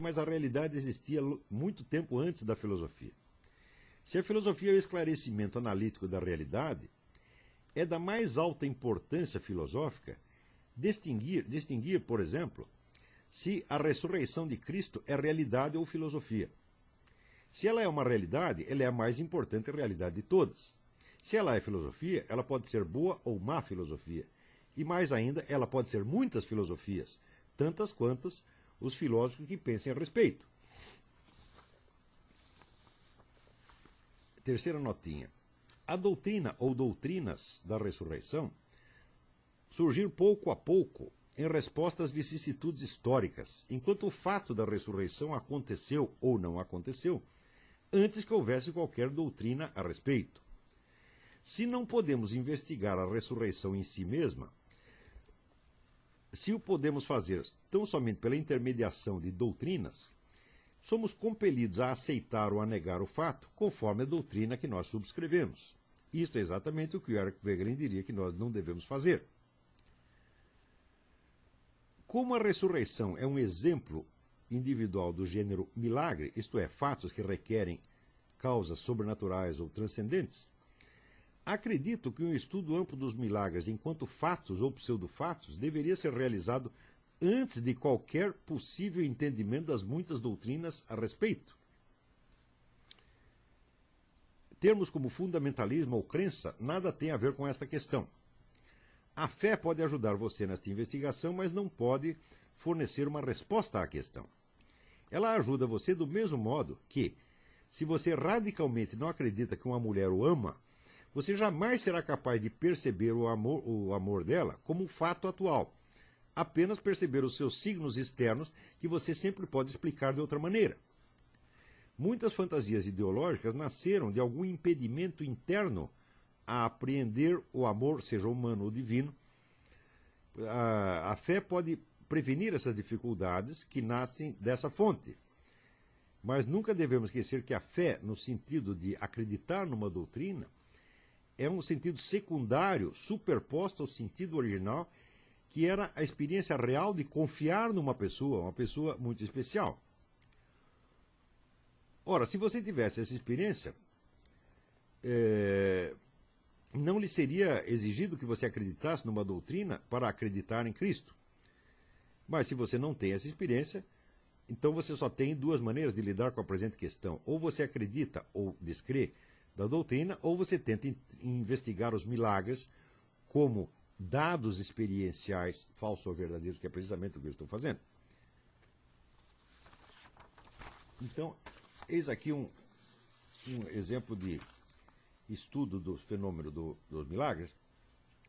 mas a realidade existia muito tempo antes da filosofia. Se a filosofia é o esclarecimento analítico da realidade, é da mais alta importância filosófica distinguir, por exemplo, se a ressurreição de Cristo é realidade ou filosofia. Se ela é uma realidade, ela é a mais importante realidade de todas. Se ela é filosofia, ela pode ser boa ou má filosofia. E mais ainda, ela pode ser muitas filosofias, tantas quantas os filósofos que pensem a respeito. Terceira notinha. A doutrina ou doutrinas da ressurreição surgiram pouco a pouco em resposta às vicissitudes históricas, enquanto o fato da ressurreição aconteceu ou não aconteceu, antes que houvesse qualquer doutrina a respeito. Se não podemos investigar a ressurreição em si mesma, se o podemos fazer tão somente pela intermediação de doutrinas, somos compelidos a aceitar ou a negar o fato conforme a doutrina que nós subscrevemos. Isto é exatamente o que Eric Wegelin diria que nós não devemos fazer. Como a ressurreição é um exemplo individual do gênero milagre, isto é, fatos que requerem causas sobrenaturais ou transcendentes, acredito que um estudo amplo dos milagres enquanto fatos ou pseudofatos deveria ser realizado antes de qualquer possível entendimento das muitas doutrinas a respeito. Termos como fundamentalismo ou crença nada tem a ver com esta questão. A fé pode ajudar você nesta investigação, mas não pode fornecer uma resposta à questão. Ela ajuda você do mesmo modo que, se você radicalmente não acredita que uma mulher o ama, você jamais será capaz de perceber o amor dela como um fato atual. Apenas perceber os seus signos externos que você sempre pode explicar de outra maneira. Muitas fantasias ideológicas nasceram de algum impedimento interno a apreender o amor, seja humano ou divino. A fé pode prevenir essas dificuldades que nascem dessa fonte. Mas nunca devemos esquecer que a fé, no sentido de acreditar numa doutrina, é um sentido secundário, superposto ao sentido original, que era a experiência real de confiar numa pessoa, uma pessoa muito especial. Ora, se você tivesse essa experiência, não lhe seria exigido que você acreditasse numa doutrina para acreditar em Cristo. Mas se você não tem essa experiência, então você só tem duas maneiras de lidar com a presente questão. Ou você acredita ou descrê da doutrina, ou você tenta investigar os milagres como dados experienciais, falsos ou verdadeiros, que é precisamente o que eu estou fazendo. Então, eis aqui um exemplo de estudo do fenômeno dos milagres.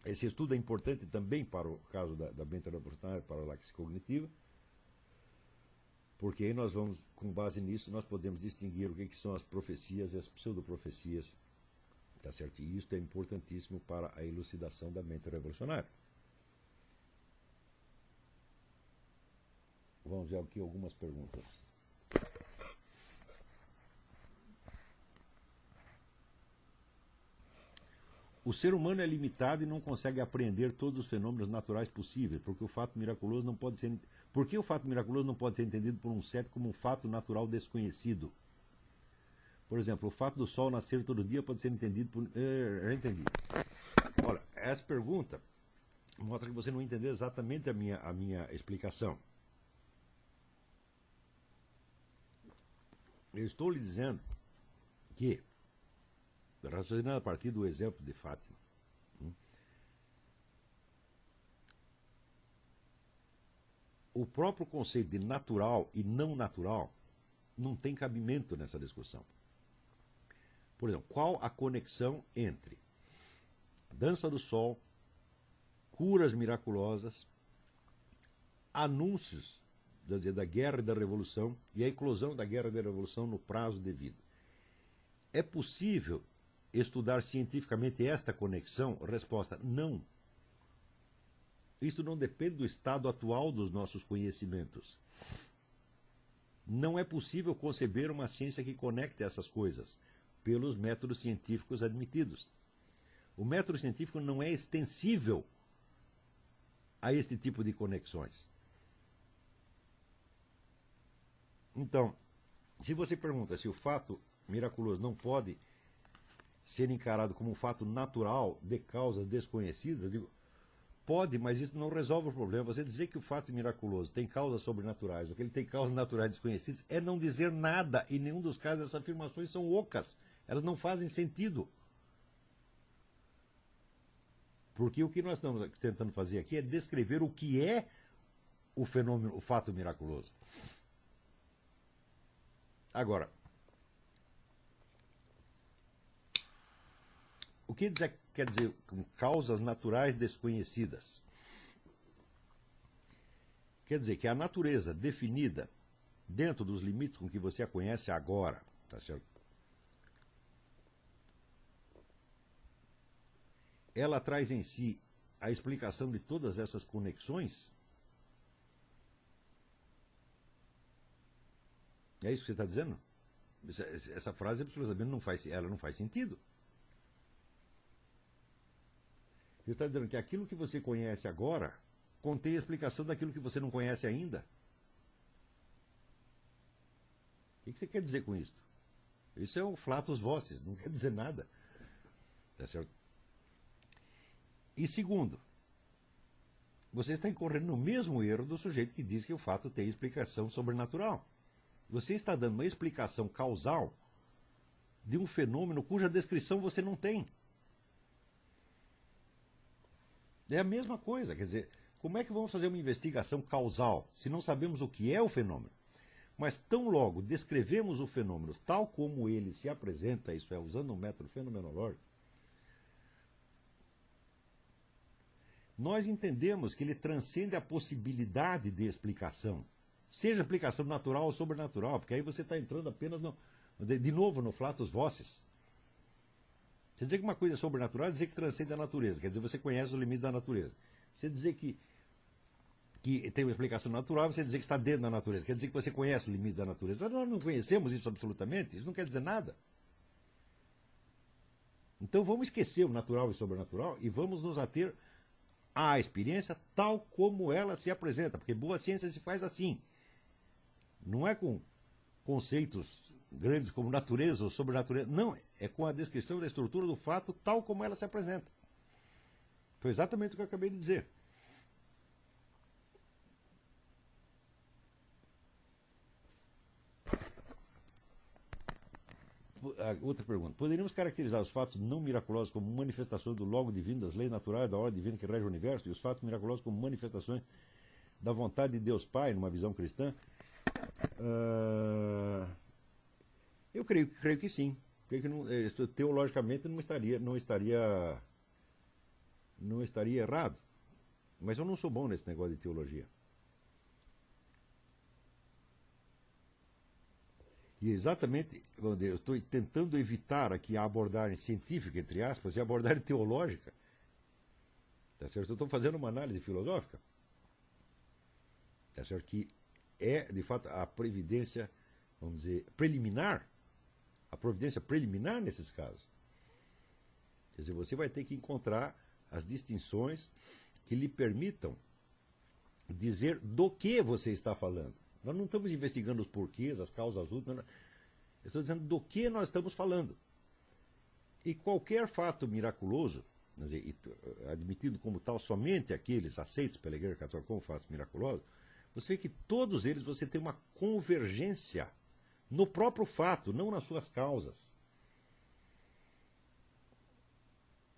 Esse estudo é importante também para o caso da mente revolucionária, para a laxia cognitiva, porque aí nós vamos, com base nisso, nós podemos distinguir o que são as profecias e as pseudoprofecias, tá certo? E isso é importantíssimo para a elucidação da mente revolucionária. Vamos ver aqui algumas perguntas. O ser humano é limitado e não consegue apreender todos os fenômenos naturais possíveis, porque o fato miraculoso não pode ser... Por que o fato miraculoso não pode ser entendido por um cético como um fato natural desconhecido? Por exemplo, o fato do sol nascer todo dia pode ser entendido por... Já entendi. Olha, essa pergunta mostra que você não entendeu exatamente a minha explicação. Eu estou lhe dizendo que, raciocinando a partir do exemplo de Fátima, o próprio conceito de natural e não natural não tem cabimento nessa discussão. Por exemplo, qual a conexão entre a dança do sol, curas miraculosas, anúncios da guerra e da revolução e a eclosão da guerra e da revolução no prazo devido? É possível estudar cientificamente esta conexão? Resposta: não. Isso não depende do estado atual dos nossos conhecimentos. Não é possível conceber uma ciência que conecte essas coisas pelos métodos científicos admitidos. O método científico não é extensível a este tipo de conexões. Então, se você pergunta se o fato miraculoso não pode ser encarado como um fato natural de causas desconhecidas, eu digo, pode, mas isso não resolve o problema. Você dizer que o fato miraculoso tem causas sobrenaturais, ou que ele tem causas naturais desconhecidas, é não dizer nada. Em nenhum dos casos essas afirmações são ocas. Elas não fazem sentido. Porque o que nós estamos tentando fazer aqui é descrever o que é o fenômeno, o fato miraculoso. Agora, o que quer dizer com causas naturais desconhecidas? Quer dizer que a natureza definida dentro dos limites com que você a conhece agora, tá certo? Ela traz em si a explicação de todas essas conexões? É isso que você está dizendo? Essa frase absolutamente ela não faz sentido. Você está dizendo que aquilo que você conhece agora contém a explicação daquilo que você não conhece ainda? O que você quer dizer com isso? Isso é um flatus vocis, não quer dizer nada. Tá certo? E segundo, você está incorrendo no mesmo erro do sujeito que diz que o fato tem explicação sobrenatural. Você está dando uma explicação causal de um fenômeno cuja descrição você não tem. É a mesma coisa, quer dizer, como é que vamos fazer uma investigação causal se não sabemos o que é o fenômeno? Mas tão logo descrevemos o fenômeno tal como ele se apresenta, isso é, usando um método fenomenológico, nós entendemos que ele transcende a possibilidade de explicação, seja explicação natural ou sobrenatural, porque aí você está entrando apenas de novo no flatus vocis. Você dizer que uma coisa é sobrenatural é dizer que transcende a natureza, quer dizer, você conhece os limites da natureza. Você dizer que tem uma explicação natural, você dizer que está dentro da natureza, quer dizer que você conhece os limites da natureza. Mas nós não conhecemos isso absolutamente, isso não quer dizer nada. Então vamos esquecer o natural e o sobrenatural e vamos nos ater à experiência tal como ela se apresenta, porque boa ciência se faz assim. Não é com conceitos grandes como natureza ou sobrenatureza. Não, é com a descrição da estrutura do fato tal como ela se apresenta. Foi exatamente o que eu acabei de dizer. Outra pergunta. Poderíamos caracterizar os fatos não miraculosos como manifestações do logo divino, das leis naturais, da ordem divina que rege o universo, e os fatos miraculosos como manifestações da vontade de Deus Pai, numa visão cristã? Eu creio que sim. Creio que não, teologicamente não estaria errado. Mas eu não sou bom nesse negócio de teologia. E exatamente, vamos dizer, eu estou tentando evitar aqui a abordagem científica, entre aspas, e a abordagem teológica. Tá certo? Eu estou fazendo uma análise filosófica. Tá certo? Que é, de fato, a previdência, vamos dizer, preliminar, a providência preliminar nesses casos. Quer dizer, você vai ter que encontrar as distinções que lhe permitam dizer do que você está falando. Nós não estamos investigando os porquês, as causas últimas. Eu estou dizendo do que nós estamos falando. E qualquer fato miraculoso, admitido como tal somente aqueles aceitos pela Igreja Católica como fatos miraculosos, você vê que todos eles você tem uma convergência no próprio fato, não nas suas causas.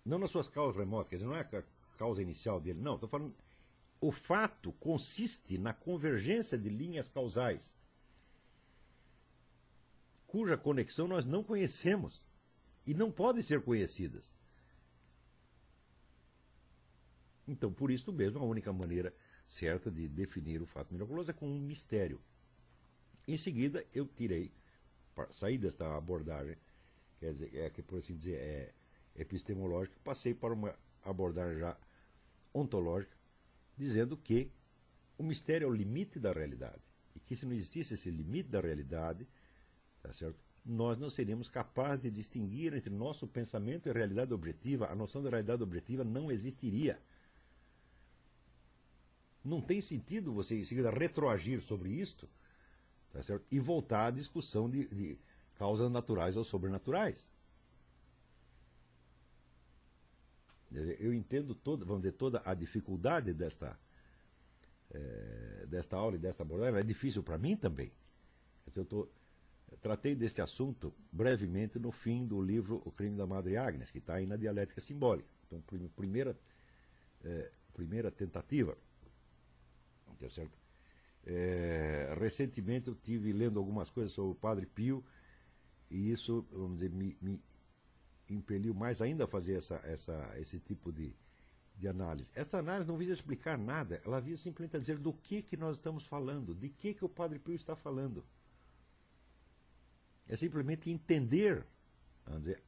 Não nas suas causas remotas, quer dizer, não é a causa inicial dele, não, estou falando. O fato consiste na convergência de linhas causais, cuja conexão nós não conhecemos e não podem ser conhecidas. Então, por isso mesmo, a única maneira certa de definir o fato miraculoso é com um mistério. Em seguida, eu saí desta abordagem, quer dizer, que por assim dizer é epistemológica, passei para uma abordagem já ontológica, dizendo que o mistério é o limite da realidade. E que se não existisse esse limite da realidade, tá certo? Nós não seríamos capazes de distinguir entre nosso pensamento e a realidade objetiva. A noção da realidade objetiva não existiria. Não tem sentido você em seguida retroagir sobre isto Tá certo? E voltar à discussão de causas naturais ou sobrenaturais. Eu entendo toda, vamos dizer, toda a dificuldade desta aula e desta abordagem. Ela é difícil para mim também. Eu tratei deste assunto brevemente no fim do livro O Crime da Madre Agnes, que está aí na Dialética Simbólica. Então, primeira tentativa. Tá certo? Recentemente eu tive lendo algumas coisas sobre o Padre Pio, e isso, vamos dizer, me impeliu mais ainda a fazer esse tipo de análise. Essa análise não visa explicar nada, ela visa simplesmente dizer do que nós estamos falando, de que o Padre Pio está falando. É simplesmente entender, vamos dizer,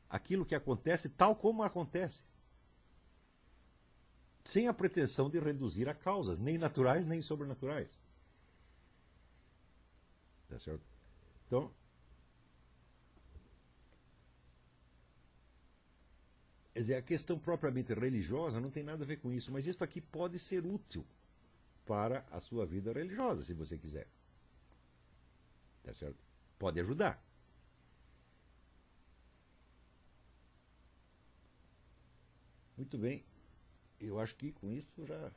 aquilo que acontece tal como acontece, sem a pretensão de reduzir a causas, nem naturais nem sobrenaturais. Tá certo? Então, quer dizer, a questão propriamente religiosa não tem nada a ver com isso, mas isso aqui pode ser útil para a sua vida religiosa, se você quiser. Tá certo? Pode ajudar. Muito bem. Eu acho que com isso já,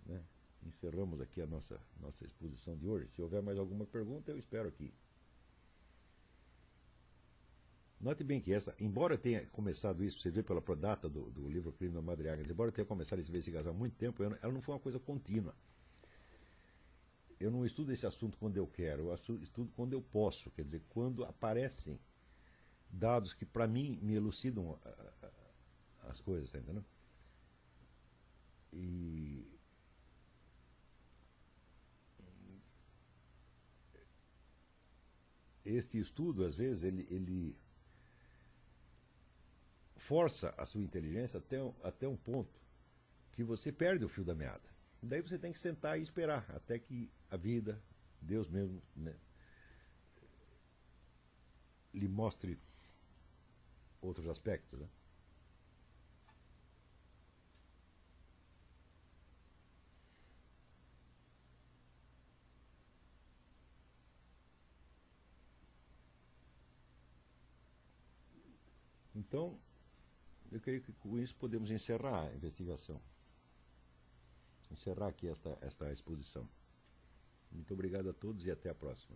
né, encerramos aqui a nossa exposição de hoje. Se houver mais alguma pergunta, eu espero aqui. Note bem que embora eu tenha começado isso, você vê pela data do livro Crime da Madre Agnes, embora eu tenha começado essa investigação há muito tempo, ela não foi uma coisa contínua. Eu não estudo esse assunto quando eu quero, eu estudo quando eu posso, quer dizer, quando aparecem dados que para mim me elucidam as coisas, tá entendendo? E este estudo, às vezes, ele força a sua inteligência até um ponto que você perde o fio da meada. Daí você tem que sentar e esperar até que a vida, Deus mesmo, né, lhe mostre outros aspectos, né? Então, eu creio que com isso podemos encerrar a investigação. Encerrar aqui esta exposição. Muito obrigado a todos e até a próxima.